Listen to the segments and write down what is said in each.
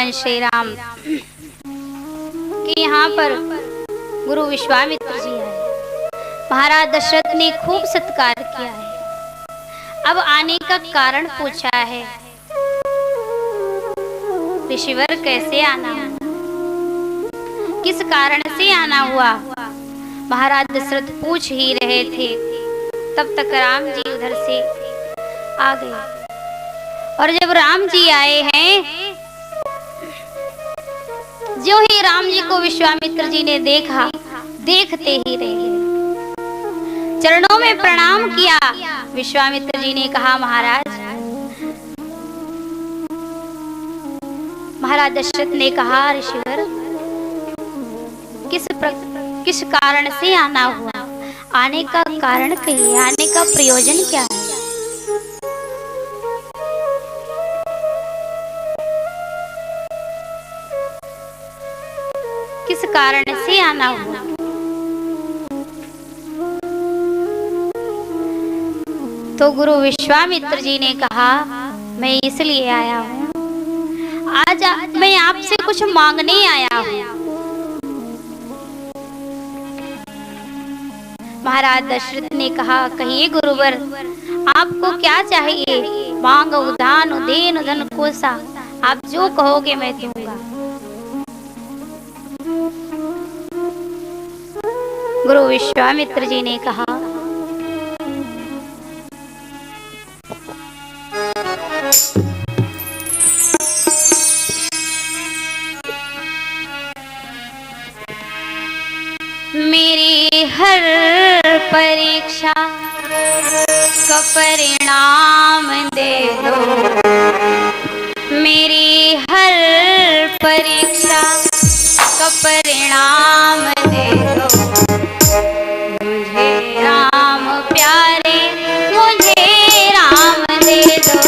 भगवान श्री राम कि यहाँ पर गुरु विश्वामित्र जी आए। महाराज दशरथ ने खूब सत्कार किया है। अब आने का कारण पूछा है, ऋषिवर कैसे आना हुआ, किस कारण से आना हुआ। महाराज दशरथ पूछ ही रहे थे, तब तक राम जी उधर से आ गए। और जब राम जी आए हैं, जो ही राम जी को विश्वामित्र जी ने देखा, देखते ही रह गए, चरणों में प्रणाम किया। विश्वामित्र जी ने कहा, महाराज दशरथ ने कहा, ऋषिवर किस कारण से आना हुआ, आने का कारण कहिए, आने का प्रयोजन क्या है। किस कारण से आना हुआ। तो गुरु विश्वामित्र जी ने कहा, मैं इसलिए आया हूँ, आज मैं आपसे कुछ मांगने आया हूँ। महाराज दशरथ ने कहा, कहिए गुरुवर, आपको क्या चाहिए। मांग उदान उदेन उदन कोसा, आप जो कहोगे मैं दूंगा। गुरु विश्वामित्र जी ने कहा, मेरी हर परीक्षा का परिणाम दे दो, मेरी हर परीक्षा का परिणाम दे दो। मुझे राम प्यारे, मुझे राम दे दो।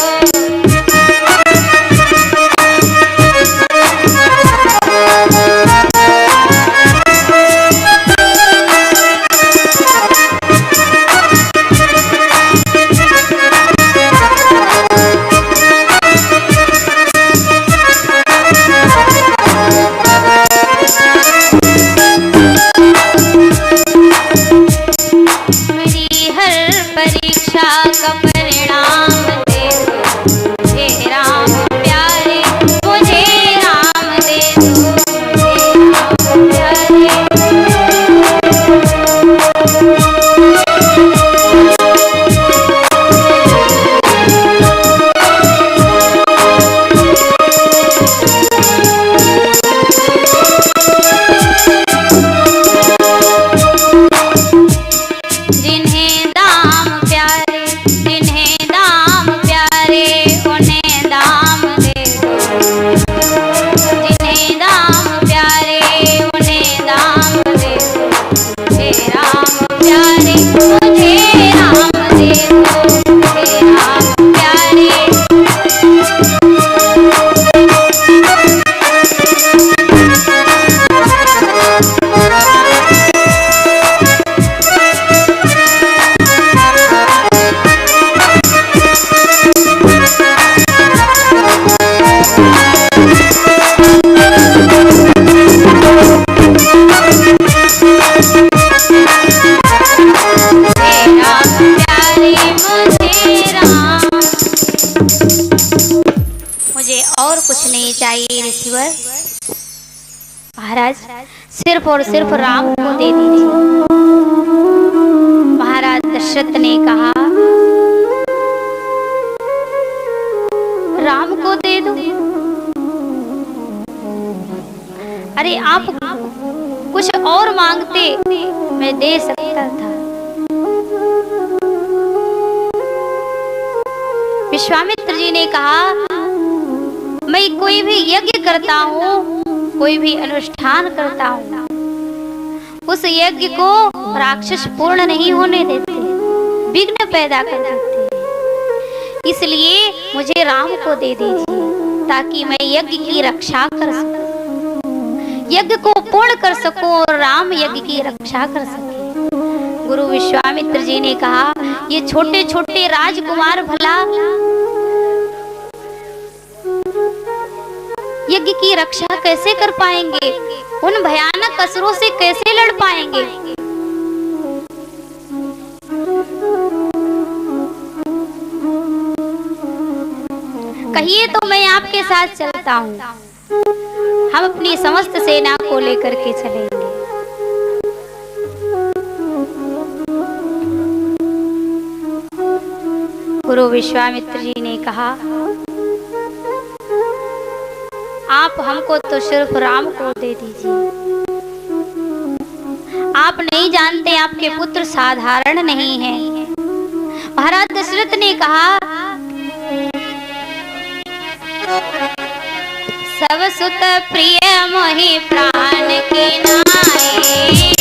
महाराज सिर्फ और सिर्फ राम को दे दीजिए। महाराज दशरथ ने कहा, राम को दे दो। अरे आप कुछ और मांगते, मैं दे सकता था। विश्वामित्र जी ने कहा, मैं कोई भी यज्ञ करता हूँ, कोई भी अनुष्ठान करता हूँ, उस यज्ञ को राक्षस पूर्ण नहीं होने देते, विघ्न पैदा कर देते। इसलिए मुझे राम को दे दीजिए, ताकि मैं यज्ञ की रक्षा कर सकूं, यज्ञ को पूर्ण कर सकूं और राम यज्ञ की रक्षा कर सके। गुरु विश्वामित्र जी ने कहा, ये छोटे छोटे राजकुमार भला यज्ञ की रक्षा कैसे कर पाएंगे, उन भयानक असुरों से कैसे लड़ पाएंगे। कहिए तो मैं आपके साथ चलता हूँ, हम अपनी समस्त सेना को लेकर के चलेंगे। गुरु विश्वामित्र जी ने कहा, आप हमको तो सिर्फ राम को दे दीजिए। आप नहीं जानते आपके पुत्र साधारण नहीं हैं। महाराज दशरथ ने कहा, सब सुत प्रिय मोहि प्राण की नाई,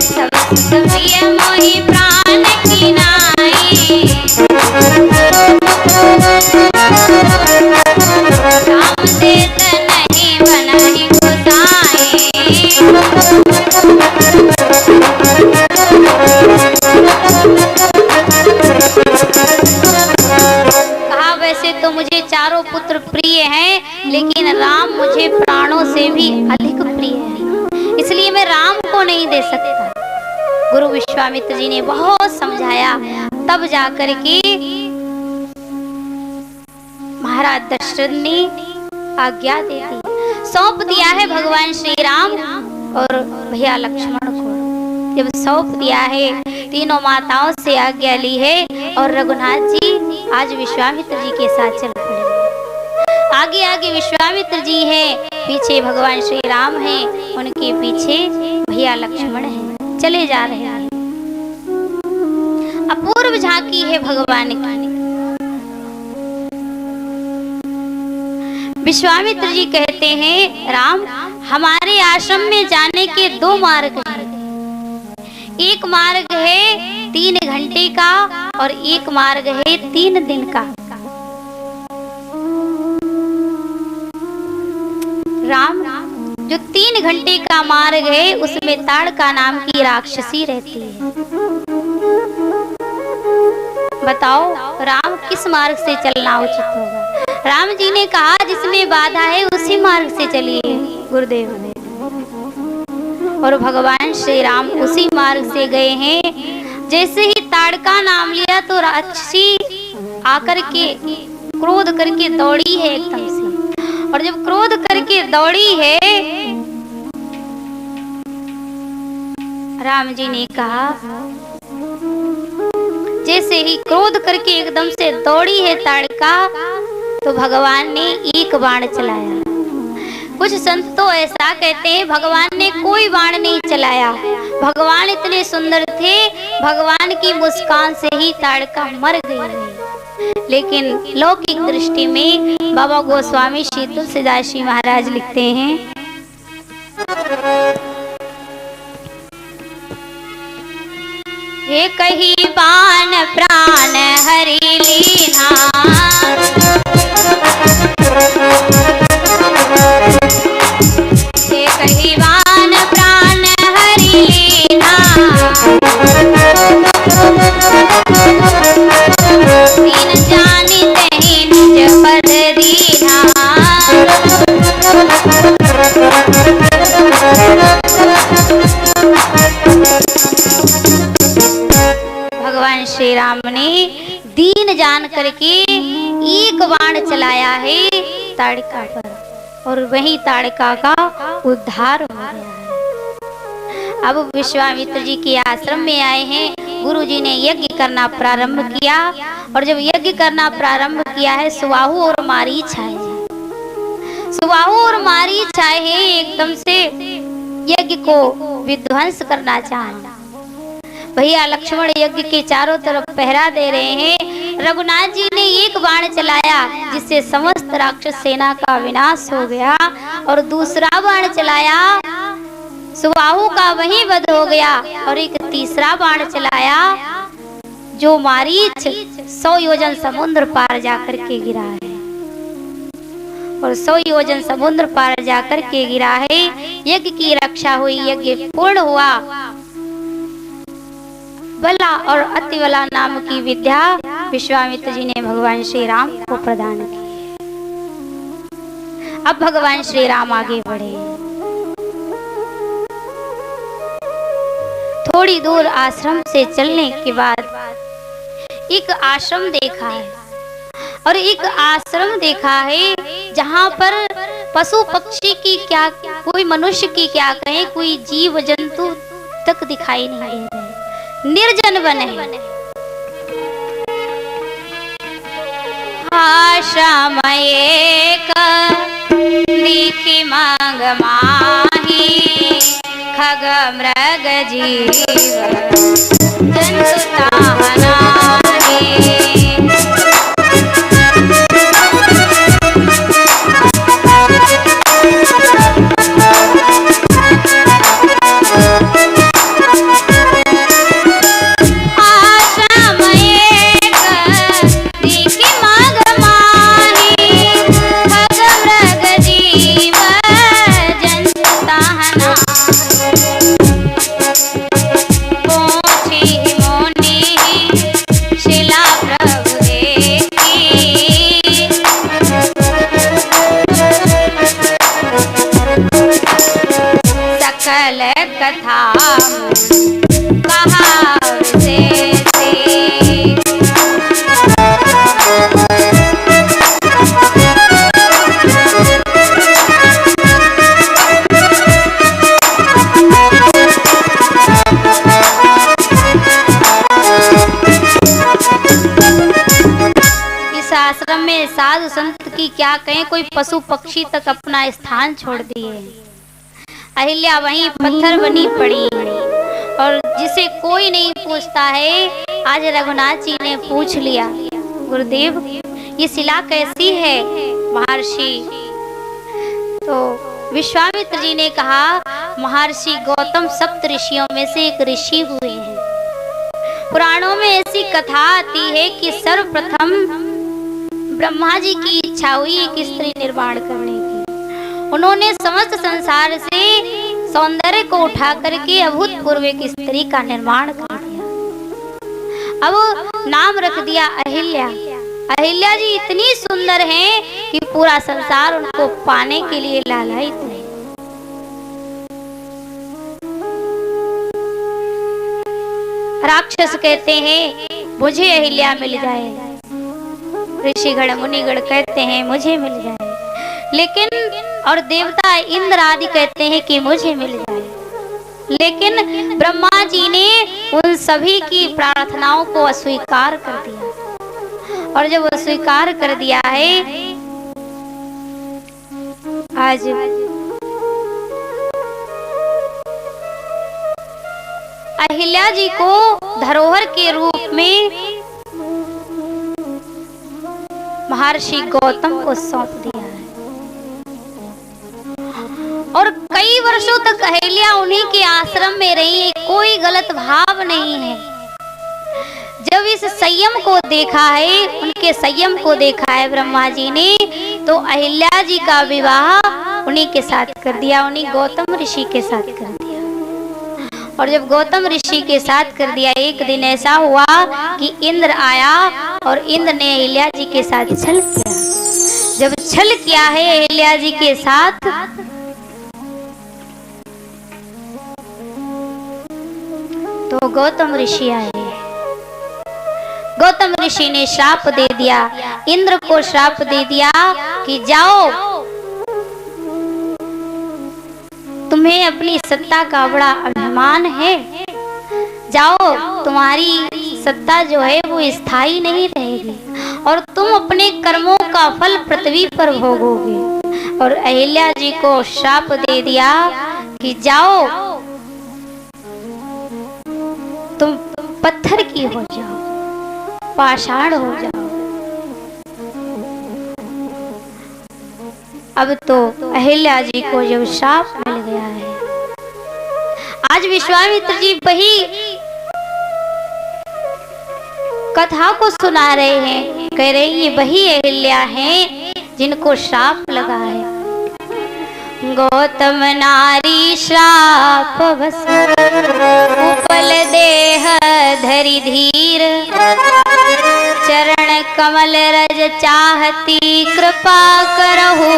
सब सुत प्रिय मोहि प्राण की नाई, राम देत नहीं बनहि गोसाई। कहा, वैसे तो मुझे चारों पुत्र प्रिय हैं, लेकिन राम मुझे प्राणों से भी अधिक प्रिय है, इसलिए मैं राम को नहीं दे सकता। गुरु विश्वामित्र जी ने बहुत समझाया, तब जाकर के महाराज दशरथ ने आज्ञा दे दी, सौंप दिया है भगवान श्री राम और भैया लक्ष्मण को। जब सौंप दिया है, तीनों माताओं से आज्ञा ली है और रघुनाथ जी आज विश्वामित्र जी के साथ चल पड़े। आगे आगे विश्वामित्र जी हैं, पीछे भगवान श्री राम हैं, उनके पीछे भैया लक्ष्मण हैं, चले जा रहे हैं। अपूर्व झांकी है भगवान की। विश्वामित्र जी कहते हैं, राम, हमारे आश्रम में जाने के दो मार्ग हैं। एक मार्ग है 3 घंटे का और एक मार्ग है 3 दिन का। राम, जो 3 घंटे का मार्ग है उसमें ताड़का नाम की राक्षसी रहती है। बताओ राम, किस मार्ग से चलना उचित होगा? राम जी ने कहा, जिसमें बाधा है उसी मार्ग से चलिए गुरुदेव ने। और भगवान श्री राम उसी मार्ग से गए हैं। जैसे ही ताड़का नाम लिया तो राक्षसी आकर के क्रोध करके दौड़ी है एकदम से। और जब क्रोध करके दौड़ी है, राम जी ने कहा, जैसे ही क्रोध करके एकदम से दौड़ी है ताड़का, तो भगवान ने एक बाण चलाया। कुछ संत तो ऐसा कहते हैं भगवान ने कोई बाण नहीं चलाया, भगवान इतने सुंदर थे, भगवान की मुस्कान से ही ताड़का मर गई। लेकिन लौकिक दृष्टि में बाबा गोस्वामी श्री तुलसीदास जी महाराज लिखते हैं, हे कही बाण प्राण हरि लीना, हे कही बाण प्राण हरि लीना, दीन जानिते ही निज पद दीना। भगवान श्री राम ने दीन जान करके एक बाण चलाया है ताड़का पर, और वही ताड़का का उद्धार हो गया है। अब विश्वामित्र जी के आश्रम में आए हैं, गुरु जी ने यज्ञ करना प्रारंभ किया। और जब यज्ञ करना प्रारंभ किया है, सुबाहु और मारीच आए हैं। सुबाहु और मारीच आए हैं, एकदम से यज्ञ को विध्वंस करना चाहे। भैया लक्ष्मण यज्ञ के चारों तरफ पहरा दे रहे हैं। रघुनाथ जी ने एक बाण चलाया जिससे समस्त राक्षस सेना का विनाश हो गया, और दूसरा बाण चलाया, सुबाहु का वही वध हो गया। और एक तीसरा बाण चलाया जो मारीच 100 योजन समुद्र पार जाकर के गिरा है, और 100 योजन समुद्र पार जाकर के गिरा है। यज्ञ की रक्षा हुई, यज्ञ पूर्ण हुआ। बला और अतिबला नाम की विद्या विश्वामित्र जी ने भगवान श्री राम को प्रदान किए। अब भगवान श्री राम आगे बढ़े। थोड़ी दूर आश्रम से चलने के बाद एक आश्रम देखा है, और एक आश्रम देखा है जहाँ पर पशु पक्षी की क्या, कोई मनुष्य की क्या कहें, कोई जीव जंतु तक दिखाई नहीं दे रहे, निर्जन वन है। आश्रम एक दिखि मांग माही, खग मृग जीव जंतु ताहनाही। कथा कहा से इस आश्रम में साधु संत की क्या कहें, कोई पशु पक्षी तक अपना स्थान छोड़ दिए। अहिल्या वहीं पत्थर बनी पड़ी है, और जिसे कोई नहीं पूछता है, आज रघुनाथ जी ने पूछ लिया, गुरुदेव ये शिला कैसी है महर्षि? तो विश्वामित्र जी ने कहा, महर्षि गौतम सप्त ऋषियों में से एक ऋषि हुए हैं। पुराणों में ऐसी कथा आती है कि सर्वप्रथम ब्रह्मा जी की इच्छा हुई एक स्त्री निर्माण करने की। उन्होंने समस्त संसार से सौंदर्य को उठा करके अभूतपूर्व एक स्त्री का निर्माण कर दिया। अब नाम रख दिया अहिल्या। अहिल्या जी इतनी सुंदर हैं कि पूरा संसार उनको पाने के लिए लालायित है। राक्षस कहते हैं मुझे अहिल्या मिल जाए, ऋषिगण मुनिगण कहते हैं मुझे मिल जाए, लेकिन और देवता इंद्र आदि कहते हैं कि मुझे मिल जाए, लेकिन ब्रह्मा जी ने उन सभी की प्रार्थनाओं को अस्वीकार कर दिया। और जब अस्वीकार कर दिया है, आज अहिल्या जी को धरोहर के रूप में महर्षि गौतम को सौंप दिया है, और कई वर्षों तक अहिल्या उन्हीं के आश्रम में रही है। कोई गलत भाव नहीं है। जब इस संयम को देखा है, उनके संयम को देखा है ब्रह्मा जी ने, तो अहिल्या जी का विवाह उन्हीं के साथ कर दिया, उन्हीं गौतम ऋषि के साथ कर दिया। और जब गौतम ऋषि के साथ कर दिया, एक दिन ऐसा हुआ कि इंद्र आया और इंद्र ने अहिल्या जी के साथ छल किया। जब छल किया है अहिल्या जी के साथ, तो गौतम ऋषि आए। गौतम ऋषि ने श्राप दे दिया, इंद्र को श्राप दे दिया कि जाओ, तुम्हें अपनी सत्ता का बड़ा अभिमान है, जाओ, तुम्हारी सत्ता जो है वो स्थायी नहीं रहेगी और तुम अपने कर्मों का फल पृथ्वी पर भोगोगे। और अहिल्या जी को श्राप दे दिया कि जाओ, तुम पत्थर की हो जाओ, पाषाण हो जाओ। अब तो अहिल्या जी को जब श्राप मिल गया है, आज विश्वामित्र जी वही कथा को सुना रहे हैं, कह रहे हैं ये वही अहिल्या हैं जिनको श्राप लगा है। गौतम नारी श्राप बस उपल देह धरि धीर, चरण चरण कमल रज चाहती कृपा करहु।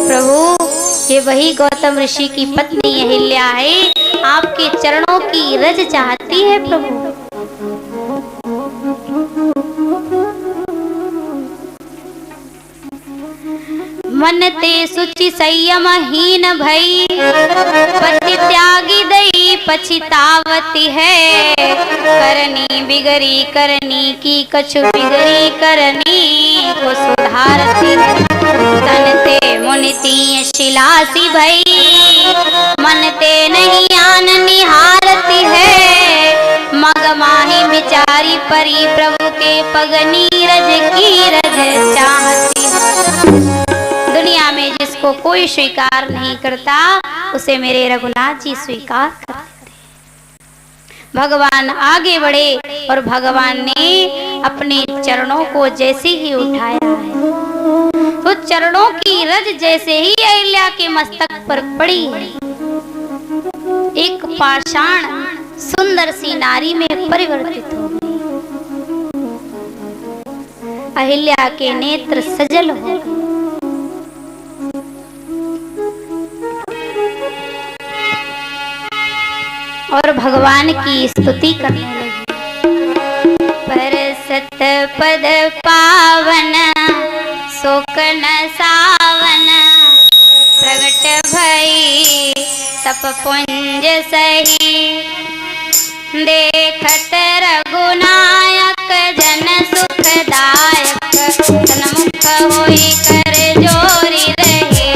प्रभु ये वही गौतम ऋषि की पत्नी अहिल्या है, आपके चरणों की रज चाहती है प्रभु। मन ते सुचि संयम हीन भई, पति त्यागी दई पछितावती है। करनी बिगड़ी करनी की कछु बिगड़ी करनी को सुधारती है। तन ते मुनिति शिलासी भई, मन ते नहीं आन निहारती है। मग माही बिचारी परी प्रभु के पग नीरज की रज चाहती है। दुनिया में जिसको कोई स्वीकार नहीं करता उसे मेरे रघुनाथ जी स्वीकार करते। भगवान आगे बढ़े और भगवान ने अपने चरणों को जैसे ही उठाया है तो चरणों की रज जैसे ही अहिल्या के मस्तक पर पड़ी है, एक पाषाण सुंदर सी नारी में परिवर्तित हो गई। अहिल्या के नेत्र सजल हो गए और भगवान की स्तुति करने लगी। पर सत पद पावन शोकन सावन, प्रगट भई तप पुंज सही। देखत रघुनायक जन सुखदायक, सन्मुख होई कर जोरी रहे।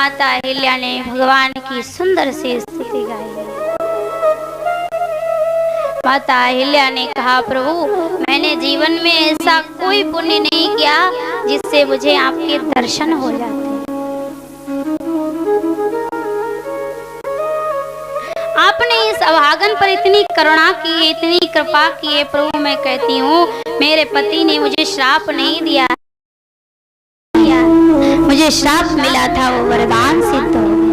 माता अहिल्या ने भगवान की सुंदर सी स्तुति गाई। माता अहिल्या ने कहा, प्रभु मैंने जीवन में ऐसा कोई पुण्य नहीं किया जिससे मुझे आपके दर्शन हो जाते। आपने इस अभागन पर इतनी करुणा की है, इतनी कृपा की है प्रभु। मैं कहती हूँ मेरे पति ने मुझे श्राप नहीं दिया, मुझे श्राप मिला था वो वरदान सिद्ध हो गया।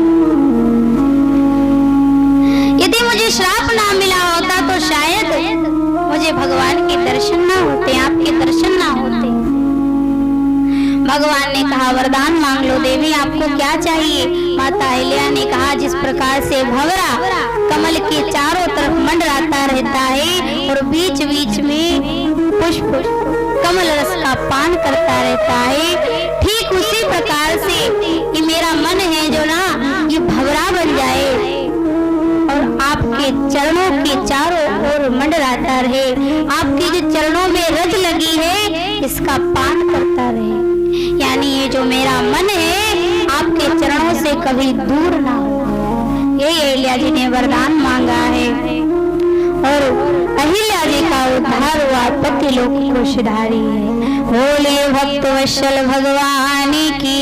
यदि मुझे श्राप ना मिला होता तो शायद मुझे भगवान के दर्शन ना होते, आपके दर्शन ना होते। भगवान ने कहा, वरदान मांग लो देवी, आपको क्या चाहिए? माता अहिल्या ने कहा, जिस प्रकार से भंवरा कमल के चारों तरफ मंडराता रहता है और बीच बीच में पुष्प कमल रस का पान करता रहता है, ठीक उसी प्रकार से ये मेरा मन है जो ना ये भंवरा बन जाए और आपके चरणों के चारों ओर मंडराता रहे, आपके जो चरणों में रज लगी है इसका पान करता रहे। यानी ये जो मेरा मन है आपके चरणों से कभी दूर ना हो। ये अहिल्या जी ने वरदान मांगा है और अहिल्या जी का उद्धार हुआ, पति लोक को सिधारी है। बोले भक्त वत्सल भगवान की।